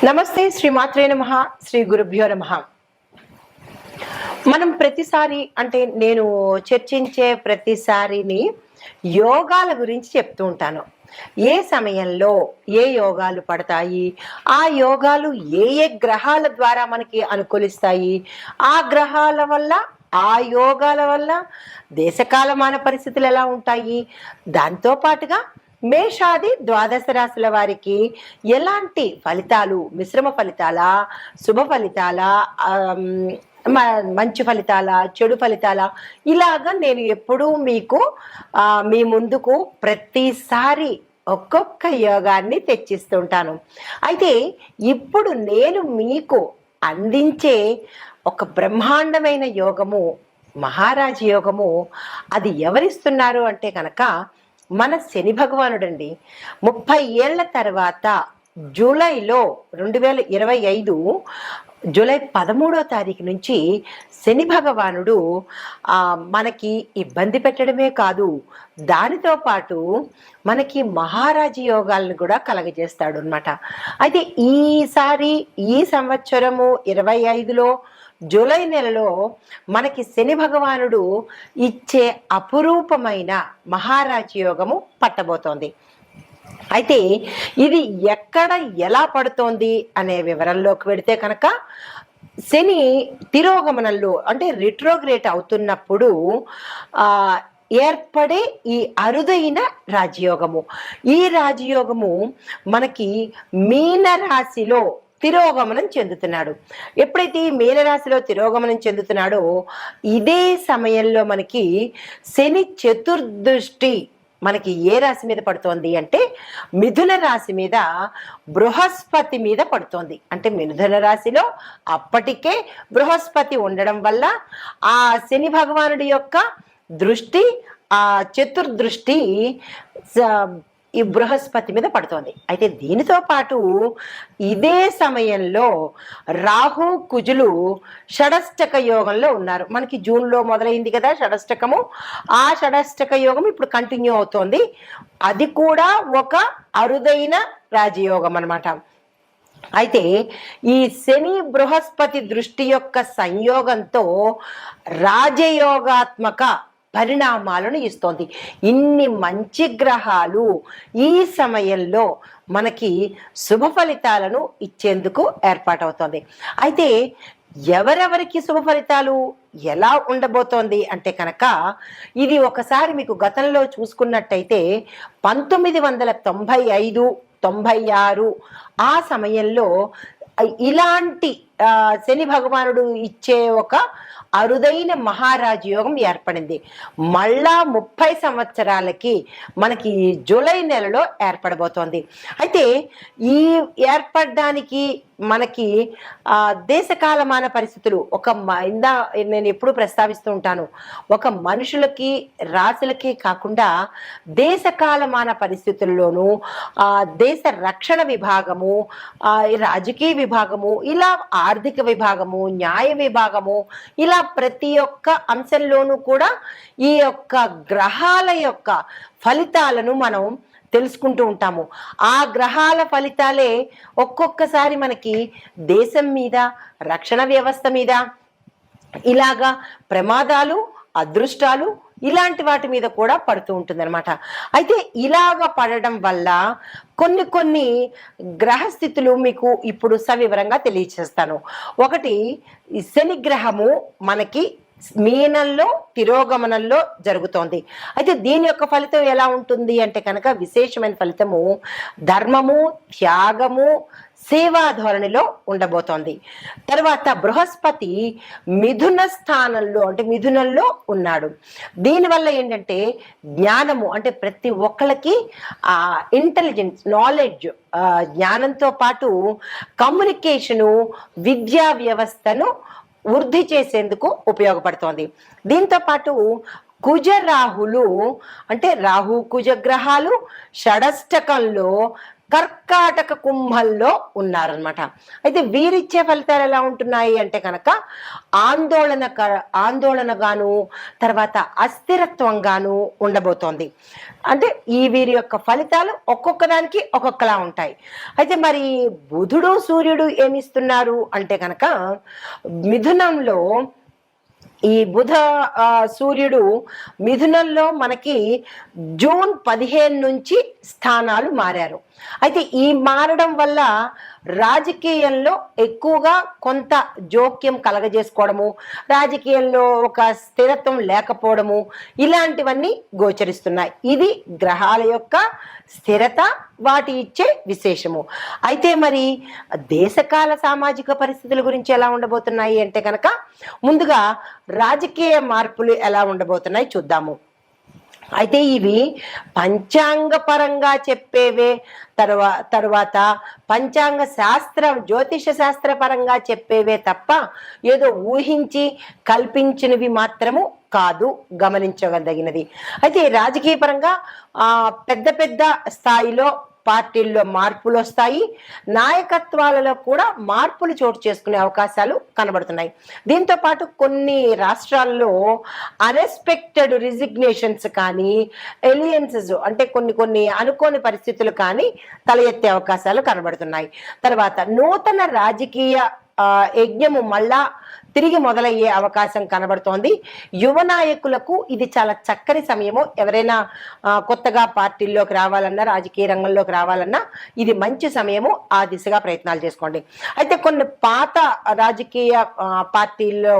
నమస్తే శ్రీమాత్రే నమః శ్రీ గురుభ్యో నమః. మనం ప్రతిసారి అంటే నేను చర్చించే ప్రతిసారిని యోగాల గురించి చెప్తూ ఉంటాను. ఏ సమయంలో ఏ యోగాలు పడతాయి, ఆ యోగాలు ఏ ఏ గ్రహాల ద్వారా మనకి అనుకూలిస్తాయి, ఆ గ్రహాల వల్ల ఆ యోగాల వల్ల దేశకాలమాన పరిస్థితులు ఎలా ఉంటాయి, దాంతో పాటుగా మేషాది ద్వాదశ రాశుల వారికి ఎలాంటి ఫలితాలు, మిశ్రమ ఫలితాలా, శుభ ఫలితాలా, మంచి ఫలితాలా, చెడు ఫలితాలా, ఇలాగా నేను ఎప్పుడూ మీకు మీ ముందుకు ప్రతిసారి ఒక్కొక్క యోగాన్ని తెచ్చిస్తుంటాను. అయితే ఇప్పుడు నేను మీకు అందించే ఒక బ్రహ్మాండమైన యోగము, మహారాజ యోగము. అది ఎవరిస్తున్నారు అంటే కనుక మన శని భగవానుడండి. 30 ఏళ్ల తర్వాత జూలైలో 2025 జూలై 13వ తారీఖు నుంచి శని భగవానుడు మనకి ఇబ్బంది పెట్టడమే కాదు, దానితో పాటు మనకి మహారాజ యోగాలను కూడా కలగజేస్తాడు అనమాట. అయితే ఈసారి ఈ సంవత్సరము 25లో జూలై నెలలో మనకి శని భగవానుడు ఇచ్చే అపురూపమైన మహారాజ యోగము పట్టబోతోంది. అయితే ఇది ఎక్కడ ఎలా పడుతోంది అనే వివరంలోకి వెడితే కనుక, శని తిరోగమనంలో అంటే రిట్రోగ్రేట్ అవుతున్నప్పుడు ఏర్పడే ఈ అరుదైన రాజయోగము, ఈ రాజయోగము మనకి మీన రాశిలో తిరోగమనం చెందుతున్నాడు. ఎప్పుడైతే మీనరాశిలో తిరోగమనం చెందుతున్నాడో ఇదే సమయంలో మనకి శని చతుర్దృష్టి మనకి ఏ రాశి మీద పడుతోంది అంటే మిథున రాశి మీద, బృహస్పతి మీద పడుతోంది. అంటే మిథున రాశిలో అప్పటికే బృహస్పతి ఉండడం వల్ల ఆ శని భగవానుడి యొక్క దృష్టి, ఆ చతుర్దృష్టి ఈ బృహస్పతి మీద పడుతోంది. అయితే దీనితో పాటు ఇదే సమయంలో రాహు కుజులు షడష్టక యోగంలో ఉన్నారు. మనకి జూన్లో మొదలైంది కదా షడష్టకము. ఆ షడష్టక యోగం ఇప్పుడు కంటిన్యూ అవుతోంది. అది కూడా ఒక అరుదైన రాజయోగం అన్నమాట. అయితే ఈ శని బృహస్పతి దృష్టి యొక్క సంయోగంతో రాజయోగాత్మక పరిణామాలను ఇస్తోంది. ఇన్ని మంచి గ్రహాలు ఈ సమయంలో మనకి శుభ ఫలితాలను ఇచ్చేందుకు ఏర్పాటవుతోంది. అయితే ఎవరెవరికి శుభ ఫలితాలు ఎలా ఉండబోతోంది అంటే కనుక, ఇది ఒకసారి మీకు గతంలో చూసుకున్నట్టయితే 1995, 96 ఆ సమయంలో ఇలాంటి శని భగవానుడు ఇచ్చే ఒక అరుదైన మహారాజ యోగం ఏర్పడింది. మళ్ళా 30 సంవత్సరాలకి మనకి జూలై నెలలో ఏర్పడబోతోంది. అయితే ఈ ఏర్పడడానికి మనకి దేశకాలమాన పరిస్థితులు నేను ఎప్పుడు ప్రస్తావిస్తూ ఉంటాను, ఒక మనుషులకి రాశులకి కాకుండా దేశకాలమాన పరిస్థితుల్లోనూ దేశ రక్షణ విభాగము, రాజకీయ విభాగము, ఇలా ఆర్థిక విభాగము, న్యాయ విభాగము, ఇలా ప్రతి ఒక్క అంశంలోనూ కూడా ఈ యొక్క గ్రహాల యొక్క ఫలితాలను మనం తెలుసుకుంటూ ఉంటాము. ఆ గ్రహాల ఫలితాలే ఒక్కొక్కసారి మనకి దేశం మీద, రక్షణ వ్యవస్థ మీద ఇలాగా ప్రమాదాలు, అదృష్టాలు ఇలాంటి వాటి మీద కూడా పడుతూ ఉంటుందన్నమాట. అయితే ఇలాగ పడడం వల్ల కొన్ని గ్రహస్థితులు మీకు ఇప్పుడు సవివరంగా తెలియచేస్తాను. ఒకటి, శని గ్రహము మనకి మీనంలో తిరోగమనంలో జరుగుతోంది. అయితే దీని యొక్క ఫలితం ఎలా ఉంటుంది అంటే కనుక, విశేషమైన ఫలితము ధర్మము, త్యాగము, సేవా ధోరణిలో ఉండబోతోంది. తర్వాత బృహస్పతి మిథున స్థానంలో అంటే మిథునంలో ఉన్నాడు. దీనివల్ల ఏంటంటే జ్ఞానము, అంటే ప్రతి ఒక్కళ్ళకి ఇంటెలిజెన్స్, నాలెడ్జ్, జ్ఞానంతో పాటు కమ్యూనికేషను, విద్యా వ్యవస్థను వృద్ధి చేసేందుకు ఉపయోగపడుతోంది. దీంతో పాటు కుజ రాహులు అంటే రాహు కుజ గ్రహాలు షడష్టకంలో కర్కాటక కుంభంలో ఉన్నారనమాట. అయితే వీరిచ్చే ఫలితాలు ఎలా ఉంటున్నాయి అంటే కనుక ఆందోళనగాను, తర్వాత అస్థిరత్వంగాను ఉండబోతోంది. అంటే ఈ వీరి యొక్క ఫలితాలు ఒక్కొక్క దానికి ఒక్కొక్కలా ఉంటాయి. అయితే మరి బుధుడు సూర్యుడు ఏమిస్తున్నారు అంటే కనుక మిథునంలో ఈ బుధ సూర్యుడు మిథునంలో మనకి జూన్ 15 నుంచి స్థానాలు మారారు. అయితే ఈ మారడం వల్ల రాజకీయంలో ఎక్కువగా కొంత జోక్యం కలగజేసుకోవడము, రాజకీయంలో ఒక స్థిరత్వం లేకపోవడము, ఇలాంటివన్నీ గోచరిస్తున్నాయి. ఇది గ్రహాల యొక్క స్థిరత, వాటి ఇచ్చే విశేషము. అయితే మరి దేశకాల సామాజిక పరిస్థితుల గురించి ఎలా ఉండబోతున్నాయి అంటే కనుక ముందుగా రాజకీయ మార్పులు ఎలా ఉండబోతున్నాయి చూద్దాము. అయితే ఇవి పంచాంగ పరంగా చెప్పేవే, తరువాత పంచాంగ జ్యోతిష శాస్త్ర పరంగా చెప్పేవే తప్ప ఏదో ఊహించి కల్పించినవి మాత్రము కాదు, గమనించదగినది. అయితే రాజకీయ పరంగా పెద్ద పెద్ద స్థాయిలో పార్టీల్లో మార్పులు వస్తాయి, నాయకత్వాలలో కూడా మార్పులు చోటు చేసుకునే అవకాశాలు కనబడుతున్నాయి. దీంతో పాటు కొన్ని రాష్ట్రాల్లో అన్ఎక్స్పెక్టెడ్ రిజిగ్నేషన్స్ కానీ, ఎలియన్సెస్ అంటే కొన్ని అనుకోని పరిస్థితులు కానీ తల ఎత్తే అవకాశాలు కనబడుతున్నాయి. తర్వాత నూతన రాజకీయ యజ్ఞము మళ్ళా తిరిగి మొదలయ్యే అవకాశం కనబడుతోంది. యువ నాయకులకు ఇది చాలా చక్కని సమయము. ఎవరైనా కొత్తగా పార్టీల్లోకి రావాలన్నా, రాజకీయ రంగంలోకి రావాలన్నా ఇది మంచి సమయము. ఆ దిశగా ప్రయత్నాలు చేసుకోండి. అయితే కొన్ని పాత రాజకీయ పార్టీల్లో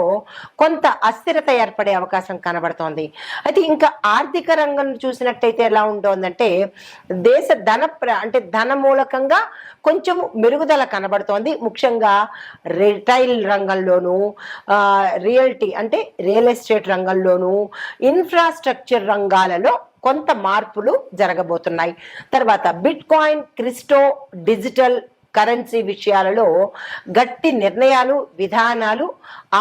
కొంత అస్థిరత ఏర్పడే అవకాశం కనబడుతోంది. అయితే ఇంకా ఆర్థిక రంగం చూసినట్టయితే ఎలా ఉంటుందంటే దేశ ధన మూలకంగా కొంచెం మెరుగుదల కనబడుతోంది. ముఖ్యంగా రిటైల్ రంగంలోనూ, రియల్టీ అంటే రియల్ ఎస్టేట్ రంగంలోనూ, ఇన్ఫ్రాస్ట్రక్చర్ రంగాలలో కొంత మార్పులు జరగబోతున్నాయి. తర్వాత bit coin, crypto, digital currency విషయాలలో గట్టి నిర్ణయాలు, విధానాలు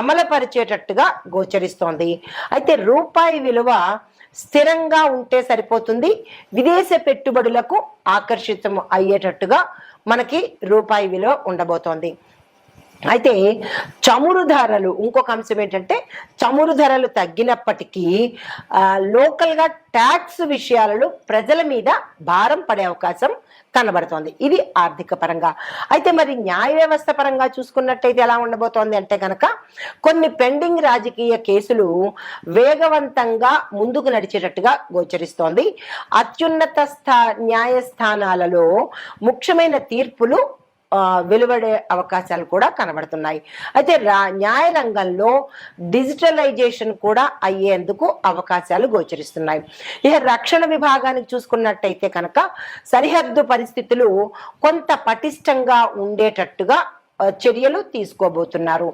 అమలుపరిచేటట్టుగా గోచరిస్తోంది. అయితే రూపాయి విలువ స్థిరంగా ఉంటే సరిపోతుంది. విదేశ పెట్టుబడులకు ఆకర్షితం అయ్యేటట్టుగా మనకి రూపాయి విలువ ఉండబోతోంది. అయితే చమురు ధరలు, ఇంకొక అంశం ఏంటంటే చమురు ధరలు తగ్గినప్పటికీ లోకల్గా ట్యాక్స్ విషయాలలో ప్రజల మీద భారం పడే అవకాశం కనబడుతోంది. ఇది ఆర్థిక పరంగా. అయితే మరి న్యాయ వ్యవస్థ పరంగా చూసుకున్నట్టయితే ఎలా ఉండబోతోంది అంటే కనుక కొన్ని పెండింగ్ రాజకీయ కేసులు వేగవంతంగా ముందుకు నడిచేటట్టుగా గోచరిస్తోంది. అత్యున్నత న్యాయస్థానాలలో ముఖ్యమైన తీర్పులు వెలువడే అవకాశాలు కూడా కనబడుతున్నాయి. అయితే న్యాయ రంగంలో డిజిటలైజేషన్ కూడా అయ్యేందుకు అవకాశాలు గోచరిస్తున్నాయి. ఇక రక్షణ విభాగానికి చూసుకున్నట్టయితే కనుక సరిహద్దు పరిస్థితులు కొంత పటిష్టంగా ఉండేటట్టుగా చర్యలు తీసుకోబోతున్నారు.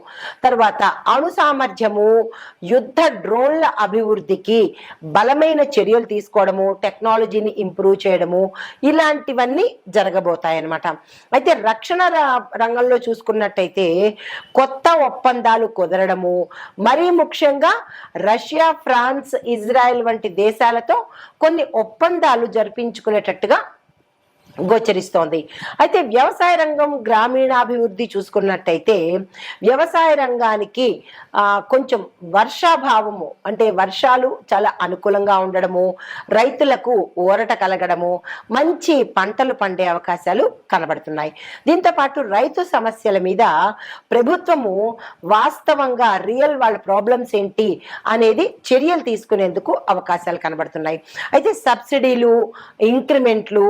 తర్వాత అణు సామర్థ్యము, యుద్ధ డ్రోన్ల అభివృద్ధికి బలమైన చర్యలు తీసుకోవడము, టెక్నాలజీని ఇంప్రూవ్ చేయడము, ఇలాంటివన్నీ జరగబోతాయన్నమాట. అయితే రక్షణ రంగంలో చూసుకున్నట్టయితే కొత్త ఒప్పందాలు కుదరడము, మరీ ముఖ్యంగా రష్యా, ఫ్రాన్స్, ఇజ్రాయెల్ వంటి దేశాలతో కొన్ని ఒప్పందాలు జరిపించుకునేటట్టుగా గోచరిస్తోంది. అయితే వ్యవసాయ రంగం, గ్రామీణాభివృద్ధి చూసుకున్నట్టయితే వ్యవసాయ రంగానికి కొంచెం వర్షాభావము అంటే వర్షాలు చాలా అనుకూలంగా ఉండడము, రైతులకు ఊరట కలగడము, మంచి పంటలు పండే అవకాశాలు కనబడుతున్నాయి. దీంతో పాటు రైతు సమస్యల మీద ప్రభుత్వము వాస్తవంగా వాళ్ళ ప్రాబ్లమ్స్ ఏంటి అనేది చర్యలు తీసుకునేందుకు అవకాశాలు కనబడుతున్నాయి. అయితే సబ్సిడీలు, ఇంక్రిమెంట్లు,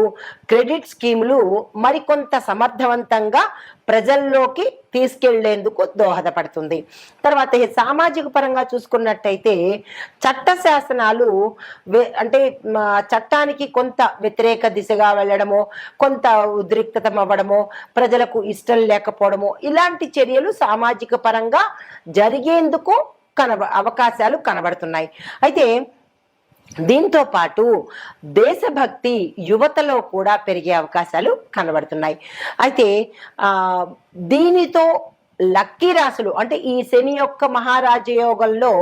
క్రెడిట్ స్కీములు మరికొంత సమర్థవంతంగా ప్రజల్లోకి తీసుకెళ్లేందుకు దోహదపడుతుంది. తర్వాత సామాజిక పరంగా చూసుకున్నట్టయితే చట్ట శాసనాలు అంటే చట్టానికి కొంత వ్యతిరేక దిశగా వెళ్ళడమో, కొంత ఉద్రిక్తత అవ్వడమో, ప్రజలకు ఇష్టం లేకపోవడమో, ఇలాంటి చర్యలు సామాజిక పరంగా జరిగేందుకు అవకాశాలు కనబడుతున్నాయి. అయితే దీంతో పాటు దేశభక్తి యువతలో కూడా పెరిగే అవకాశాలు కనబడుతున్నాయి. అయితే దీనితో లక్కీ రాసులు అంటే ఈ శని యొక్క మహారాజయోగంలో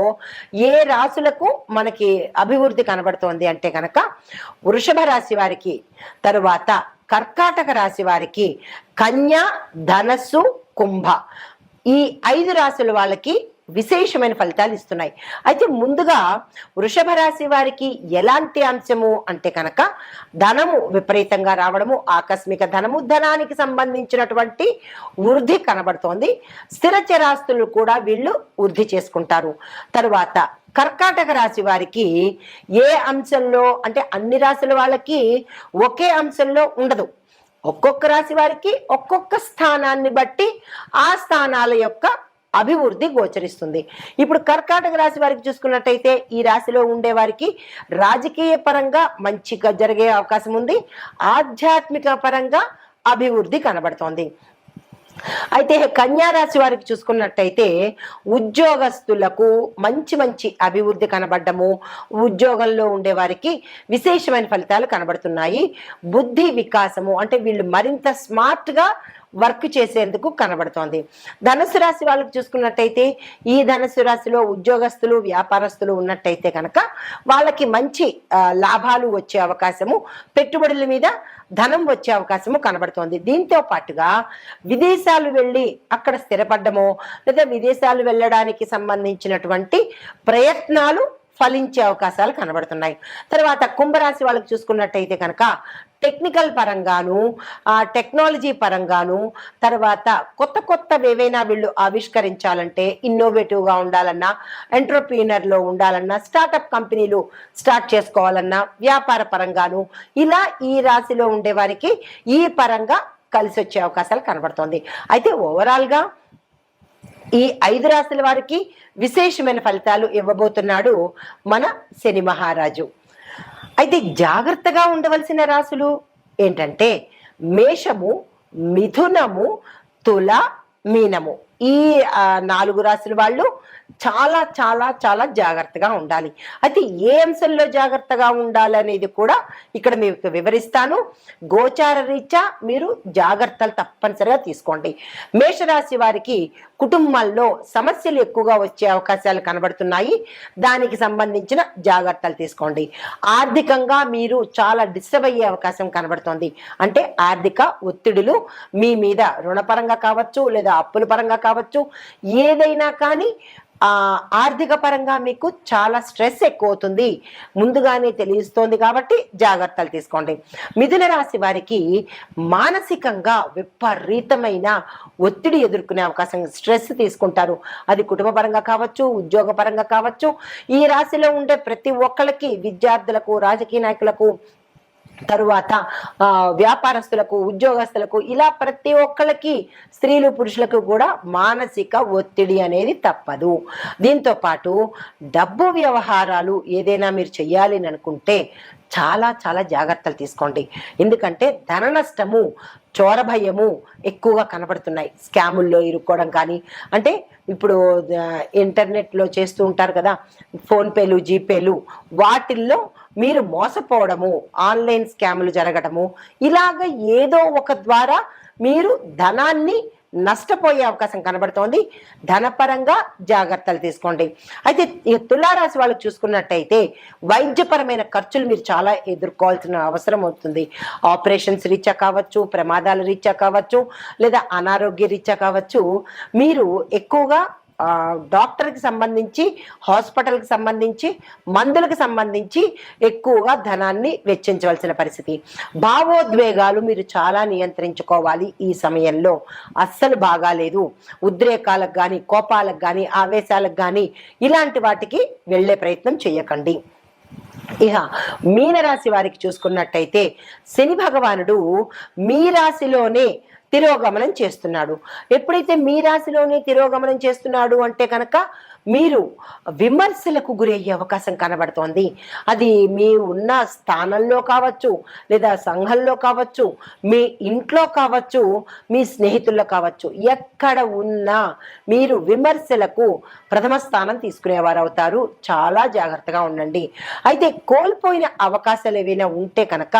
ఏ రాసులకు మనకి అభివృద్ధి కనబడుతోంది అంటే కనుక వృషభ రాశి వారికి, తరువాత కర్కాటక రాశి వారికి కన్య, ధనస్సు, కుంభ ఈ 5 రాశుల వాళ్ళకి విశేషమైన ఫలితాలు ఇస్తున్నాయి. అయితే ముందుగా వృషభ రాశి వారికి ఎలాంటి అంశము అంటే కనుక ధనము విపరీతంగా రావడము, ఆకస్మిక ధనము, ధనానికి సంబంధించినటువంటి వృద్ధి కనబడుతోంది. స్థిర చరాస్తులు కూడా వీళ్ళు వృద్ధి చేసుకుంటారు. తరువాత కర్కాటక రాశి వారికి ఏ అంశంలో అంటే అన్ని రాశుల వాళ్ళకి ఒకే అంశంలో ఉండదు. ఒక్కొక్క రాశి వారికి ఒక్కొక్క స్థానాన్ని బట్టి ఆ స్థానాల యొక్క అభివృద్ధి గోచరిస్తుంది. ఇప్పుడు కర్కాటక రాశి వారికి చూసుకున్నట్టయితే ఈ రాశిలో ఉండే వారికి రాజకీయ పరంగా మంచిగా జరిగే అవకాశం ఉంది. ఆధ్యాత్మిక పరంగా అభివృద్ధి కనబడుతోంది. అయితే కన్యా రాశి వారికి చూసుకున్నట్టయితే ఉద్యోగస్తులకు మంచి మంచి అభివృద్ధి కనబడము, ఉద్యోగంలో ఉండే వారికి విశేషమైన ఫలితాలు కనబడుతున్నాయి. బుద్ధి వికాసము అంటే వీళ్ళు మరింత స్మార్ట్గా వర్క్ చేసేందుకు కనబడుతోంది. ధనుసు రాశి వాళ్ళకి చూసుకున్నట్టయితే ఈ ధనుసు రాశిలో ఉద్యోగస్తులు, వ్యాపారస్తులు ఉన్నట్టయితే కనుక వాళ్ళకి మంచి లాభాలు వచ్చే అవకాశము, పెట్టుబడుల మీద ధనం వచ్చే అవకాశము కనబడుతోంది. దీంతో పాటుగా విదేశాలు వెళ్ళి అక్కడ స్థిరపడ్డమో లేదా విదేశాలు వెళ్ళడానికి సంబంధించినటువంటి ప్రయత్నాలు ఫలించే అవకాశాలు కనబడుతున్నాయి. తర్వాత కుంభరాశి వాళ్ళకి చూసుకున్నట్టయితే కనుక టెక్నికల్ పరంగాను, టెక్నాలజీ పరంగాను, తర్వాత కొత్త కొత్తవి ఏవైనా వీళ్ళు ఆవిష్కరించాలంటే ఇన్నోవేటివ్గా ఉండాలన్నా, ఎంటర్‌ప్రీనర్‌లో ఉండాలన్నా, స్టార్టప్ కంపెనీలు స్టార్ట్ చేసుకోవాలన్నా, వ్యాపార పరంగాను ఇలా ఈ రాశిలో ఉండే వారికి ఈ పరంగా కలిసి వచ్చే అవకాశాలు కనబడుతోంది. అయితే ఓవరాల్గా ఈ 5 రాశుల వారికి విశేషమైన ఫలితాలు ఇవ్వబోతున్నాడు మన శని మహారాజు. అయితే జాగ్రత్తగా ఉండవలసిన రాశులు ఏంటంటే మేషము, మిథునము, తుల, మీనము. ఈ 4 రాశుల వాళ్ళు చాలా చాలా చాలా జాగ్రత్తగా ఉండాలి. అయితే ఏ అంశంలో జాగ్రత్తగా ఉండాలనేది కూడా ఇక్కడ మీకు వివరిస్తాను. గోచార రీత్యా మీరు జాగ్రత్తలు తప్పనిసరిగా తీసుకోండి. మేషరాశి వారికి కుటుంబాల్లో సమస్యలు ఎక్కువగా వచ్చే అవకాశాలు కనబడుతున్నాయి. దానికి సంబంధించిన జాగ్రత్తలు తీసుకోండి. ఆర్థికంగా మీరు చాలా డిస్టర్బ్ అయ్యే అవకాశం కనబడుతోంది. అంటే ఆర్థిక ఒత్తిడులు మీ మీద రుణపరంగా కావచ్చు లేదా అప్పుల పరంగా కావచ్చు, ఏదైనా కానీ ఆర్థిక పరంగా మీకు చాలా స్ట్రెస్ ఎక్కువ అవుతుంది, ముందుగానే తెలుస్తోంది. కాబట్టి జాగ్రత్తలు తీసుకోండి. మిథున రాశి వారికి మానసికంగా విపరీతమైన ఒత్తిడి ఎదుర్కొనే అవకాశం, స్ట్రెస్ తీసుకుంటారు. అది కుటుంబ పరంగా కావచ్చు, ఉద్యోగ పరంగా కావచ్చు. ఈ రాశిలో ఉండే ప్రతి ఒక్కరికి, విద్యార్థులకు, రాజకీయ నాయకులకు, తరువాత వ్యాపారస్తులకు, ఉద్యోగస్తులకు, ఇలా ప్రతి ఒక్కళ్ళకి, స్త్రీలు పురుషులకు కూడా మానసిక ఒత్తిడి అనేది తప్పదు. దీంతో పాటు డబ్బు వ్యవహారాలు ఏదైనా మీరు చెయ్యాలి అని అనుకుంటే చాలా చాలా జాగ్రత్తలు తీసుకోండి. ఎందుకంటే ధన నష్టము, చోర భయము ఎక్కువగా కనబడుతున్నాయి. స్కాముల్లో ఇరుక్కోవడం కానీ, అంటే ఇప్పుడు ఇంటర్నెట్లో చేస్తూ ఉంటారు కదా ఫోన్పేలు, జీపేలు, వాటిల్లో మీరు మోసపోవడము, ఆన్లైన్ స్కాములు జరగడము, ఇలాగ ఏదో ఒక ద్వారా మీరు ధనాన్ని నష్టపోయే అవకాశం కనబడుతోంది. ధనపరంగా జాగ్రత్తలు తీసుకోండి. అయితే తులారాశి వాళ్ళకి చూసుకున్నట్టయితే వైద్యపరమైన ఖర్చులు మీరు చాలా ఎదుర్కోవాల్సిన అవసరం అవుతుంది. ఆపరేషన్స్ రీత్యా కావచ్చు, ప్రమాదాల రీత్యా కావచ్చు, లేదా అనారోగ్య రీత్యా కావచ్చు, మీరు ఎక్కువగా డాక్టర్కి సంబంధించి, హాస్పిటల్కి సంబంధించి, మందులకు సంబంధించి ఎక్కువగా ధనాన్ని వెచ్చించవలసిన పరిస్థితి. భావోద్వేగాలు మీరు చాలా నియంత్రించుకోవాలి. ఈ సమయంలో అస్సలు బాగాలేదు. ఉద్రేకాలకు కానీ, కోపాలకు కానీ, ఆవేశాలకు కానీ ఇలాంటి వాటికి వెళ్ళే ప్రయత్నం చేయకండి. ఇక మీనరాశి వారికి చూసుకున్నట్టయితే శని భగవానుడు మీ రాశిలోనే తిరోగమనం చేస్తున్నాడు. ఎప్పుడైతే మీ రాశిలోనే తిరోగమనం చేస్తున్నాడు అంటే కనుక మీరు విమర్శలకు గురయ్యే అవకాశం కనబడుతోంది. అది మీ ఉన్న స్థానంలో కావచ్చు, లేదా సంఘంలో కావచ్చు, మీ ఇంట్లో కావచ్చు, మీ స్నేహితుల్లో కావచ్చు, ఎక్కడ ఉన్నా మీరు విమర్శలకు ప్రథమ స్థానం తీసుకునేవారు అవుతారు. చాలా జాగ్రత్తగా ఉండండి. అయితే కోల్పోయిన అవకాశాలు ఏవైనా ఉంటే కనుక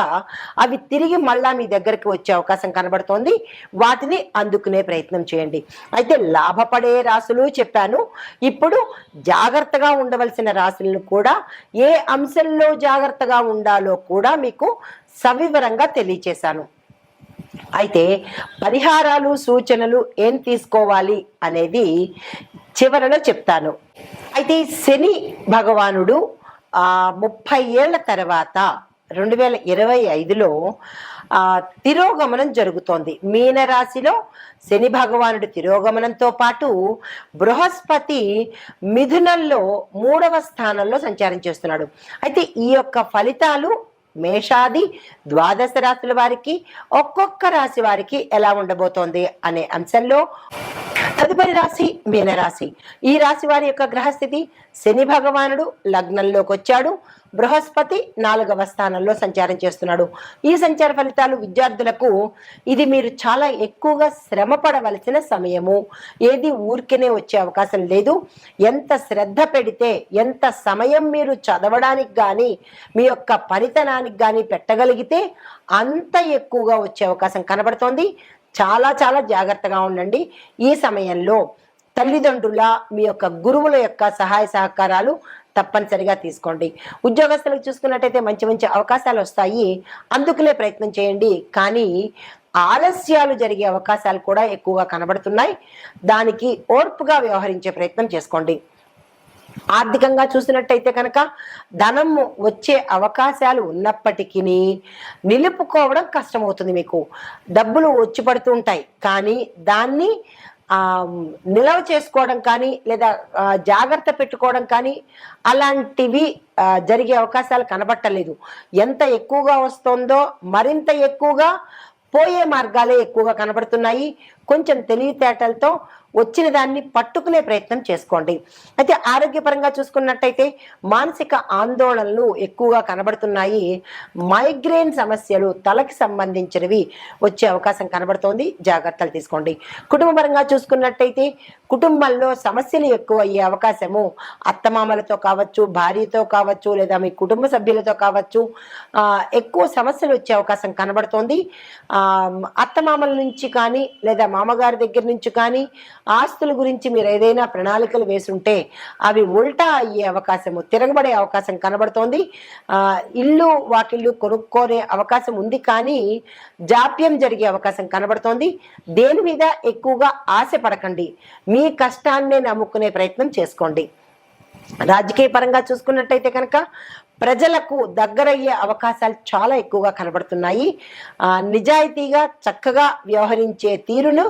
అవి తిరిగి మళ్ళా మీ దగ్గరికి వచ్చే అవకాశం కనబడుతోంది. వాటిని అందుకునే ప్రయత్నం చేయండి. అయితే లాభపడే రాశులు చెప్పాను. ఇప్పుడు జాగ్రత్తగా ఉండవలసిన రాశులను కూడా, ఏ అంశంలో జాగ్రత్తగా ఉండాలో కూడా మీకు సవివరంగా తెలియచేశాను. అయితే పరిహారాలు సూచనలు ఏం తీసుకోవాలి అనేది చివరలో చెప్తాను. అయితే శని భగవానుడు 30 ఏళ్ల తర్వాత 2025లో తిరోగమనం జరుగుతోంది. మీనరాశిలో శని భగవానుడి తిరోగమనంతో పాటు బృహస్పతి మిథునంలో 3వ స్థానంలో సంచారం చేస్తున్నాడు. అయితే ఈ యొక్క ఫలితాలు మేషాది ద్వాదశ రాశుల వారికి, ఒక్కొక్క రాశి వారికి ఎలా ఉండబోతోంది అనే అంశంలో తదుపరి రాశి మీనరాశి. ఈ రాశి వారి యొక్క గ్రహస్థితి: శని భగవానుడు లగ్నంలోకి వచ్చాడు, బృహస్పతి 4వ స్థానంలో సంచారం చేస్తున్నాడు. ఈ సంచార ఫలితాలు విద్యార్థులకు ఇది మీరు చాలా ఎక్కువగా శ్రమ పడవలసిన సమయము. ఏది ఊరికనే వచ్చే అవకాశం లేదు. ఎంత శ్రద్ధ పెడితే, ఎంత సమయం మీరు చదవడానికి కానీ మీ యొక్క పనితనానికి కానీ పెట్టగలిగితే అంత ఎక్కువగా వచ్చే అవకాశం కనబడుతోంది. చాలా చాలా జాగ్రత్తగా ఉండండి. ఈ సమయంలో తల్లిదండ్రుల, మీ యొక్క గురువుల యొక్క సహాయ సహకారాలు తప్పనిసరిగా తీసుకోండి. ఉద్యోగస్తులకు చూసుకున్నట్టయితే మంచి మంచి అవకాశాలు వస్తాయి, అందుకునే ప్రయత్నం చేయండి. కానీ ఆలస్యాలు జరిగే అవకాశాలు కూడా ఎక్కువగా కనబడుతున్నాయి. దానికి ఓర్పుగా వ్యవహరించే ప్రయత్నం చేసుకోండి. ఆర్థికంగా చూసినట్టయితే కనుక ధనం వచ్చే అవకాశాలు ఉన్నప్పటికీ నిలుపుకోవడం కష్టమవుతుంది. మీకు డబ్బులు వచ్చి పడుతూ ఉంటాయి, కానీ దాన్ని నిల్వ చేసుకోవడం కానీ లేదా జాగ్రత్త పెట్టుకోవడం కానీ అలాంటివి జరిగే అవకాశాలు కనబట్టలేదు. ఎంత ఎక్కువగా వస్తుందో మరింత ఎక్కువగా పోయే మార్గాలే ఎక్కువగా కనబడుతున్నాయి. కొంచెం తెలివితేటలతో వచ్చిన దాన్ని పట్టుకునే ప్రయత్నం చేసుకోండి. అయితే ఆరోగ్యపరంగా చూసుకున్నట్టయితే మానసిక ఆందోళనలు ఎక్కువగా కనబడుతున్నాయి. మైగ్రేన్ సమస్యలు, తలకి సంబంధించినవి వచ్చే అవకాశం కనబడుతోంది, జాగ్రత్తలు తీసుకోండి. కుటుంబపరంగా చూసుకున్నట్టయితే కుటుంబంలో సమస్యలు ఎక్కువ అయ్యే అవకాశము అత్తమామలతో కావచ్చు, భార్యతో కావచ్చు, లేదా మీ కుటుంబ సభ్యులతో కావచ్చు ఎక్కువ సమస్యలు వచ్చే అవకాశం కనబడుతోంది. అత్తమామల నుంచి కానీ లేదా మామగారి దగ్గర నుంచి కానీ ఆస్తుల గురించి మీరు ఏదైనా ప్రణాళికలు వేసుంటే అవి ఉల్టా అయ్యే అవకాశము, తిరగబడే అవకాశం కనబడుతోంది. ఇల్లు వాకిళ్ళు కొనుక్కోనే అవకాశం ఉంది, కానీ జాప్యం జరిగే అవకాశం కనబడుతోంది. దేని మీద ఎక్కువగా ఆశ పడకండి, మీ కష్టాన్నే నమ్ముకునే ప్రయత్నం చేసుకోండి. రాజకీయ పరంగా చూసుకున్నట్టయితే కనుక ప్రజలకు దగ్గరయ్యే అవకాశాలు చాలా ఎక్కువగా కనబడుతున్నాయి. నిజాయితీగా చక్కగా వ్యవహరించే తీరును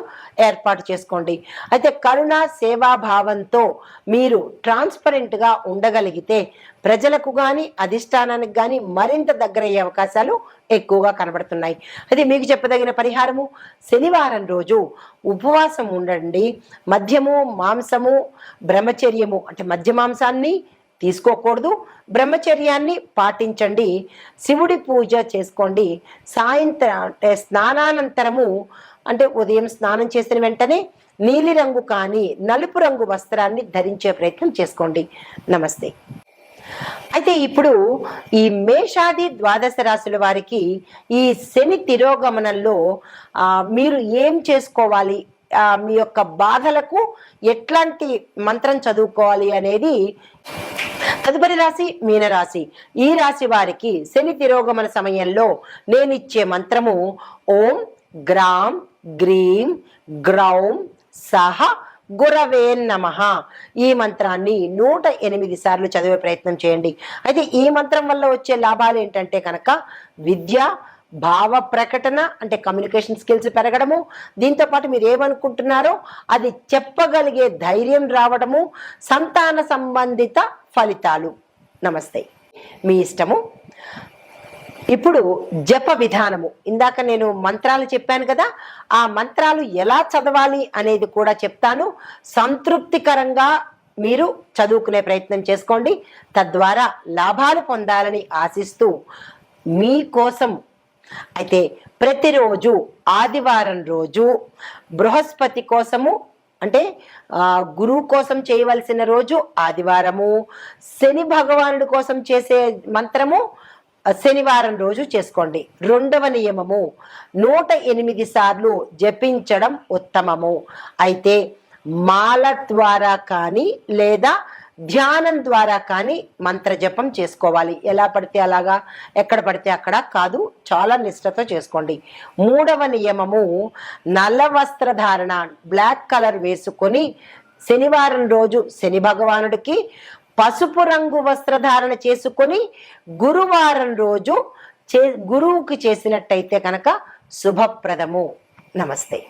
ఏర్పాటు చేసుకోండి. అయితే కరుణ సేవాభావంతో మీరు ట్రాన్స్పరెంట్గా ఉండగలిగితే ప్రజలకు కానీ అధిష్టానానికి కానీ మరింత దగ్గరయ్యే అవకాశాలు ఎక్కువగా కనబడుతున్నాయి. అయితే మీకు చెప్పదగిన పరిహారము: శనివారం రోజు ఉపవాసం ఉండండి. మద్యము, మాంసము, బ్రహ్మచర్యము అంటే మద్య మాంసాన్ని తీసుకోకూడదు, బ్రహ్మచర్యాన్ని పాటించండి. శివుడి పూజ చేసుకోండి. సాయంత్రం అంటే స్నానానంతరము అంటే ఉదయం స్నానం చేసిన వెంటనే నీలిరంగు కానీ నలుపు రంగు వస్త్రాన్ని ధరించే ప్రయత్నం చేసుకోండి. నమస్తే. అయితే ఇప్పుడు ఈ మేషాది ద్వాదశ రాశుల వారికి ఈ శని తిరోగమనంలో మీరు ఏం చేసుకోవాలి, మీ యొక్క బాధలకు ఎట్లాంటి మంత్రం చదువుకోవాలి అనేది తదుపరి రాశి మీనరాశి. ఈ రాశి వారికి శని తిరోగమన సమయంలో నేనిచ్చే మంత్రము ఓం గ్రాం గ్రీం గ్రౌం సహ గురవే నమః. ఈ మంత్రాన్ని 108 సార్లు చదివే ప్రయత్నం చేయండి. అయితే ఈ మంత్రం వల్ల వచ్చే లాభాలు ఏంటంటే కనుక విద్య, భావ ప్రకటన అంటే కమ్యూనికేషన్ స్కిల్స్ పెరగడము, దీంతో పాటు మీరు ఏమనుకుంటున్నారో అది చెప్పగలిగే ధైర్యం రావడము, సంతాన సంబంధిత ఫలితాలు. నమస్తే. మీ ఇష్టము. ఇప్పుడు జప విధానము, ఇందాక నేను మంత్రాలు చెప్పాను కదా, ఆ మంత్రాలు ఎలా చదవాలి అనేది కూడా చెప్తాను. సంతృప్తికరంగా మీరు చదువుకునే ప్రయత్నం చేసుకోండి. తద్వారా లాభాలు పొందాలని ఆశిస్తూ మీకోసం అయితే ప్రతిరోజు ఆదివారం రోజు బృహస్పతి కోసము అంటే గురువు కోసం చేయవలసిన రోజు ఆదివారము, శని భగవానుడి కోసం చేసే మంత్రము శనివారం రోజు చేసుకోండి. 2వ నియమము 108 సార్లు జపించడం ఉత్తమము. అయితే మాల ద్వారా కానీ లేదా ధ్యానం ద్వారా కానీ మంత్ర జపం చేసుకోవాలి. ఎలా పడితే అలాగా, ఎక్కడ పడితే అక్కడ కాదు, చాలా నిష్ఠతో చేసుకోండి. 3వ నియమము, నల్ల వస్త్రధారణ, బ్లాక్ కలర్ వేసుకొని శనివారం రోజు శని భగవానుడికి పసుపు రంగు వస్త్రధారణ చేసుకొని గురువారం రోజు గురువుకి చేసినట్టయితే కనుక శుభప్రదము. నమస్తే.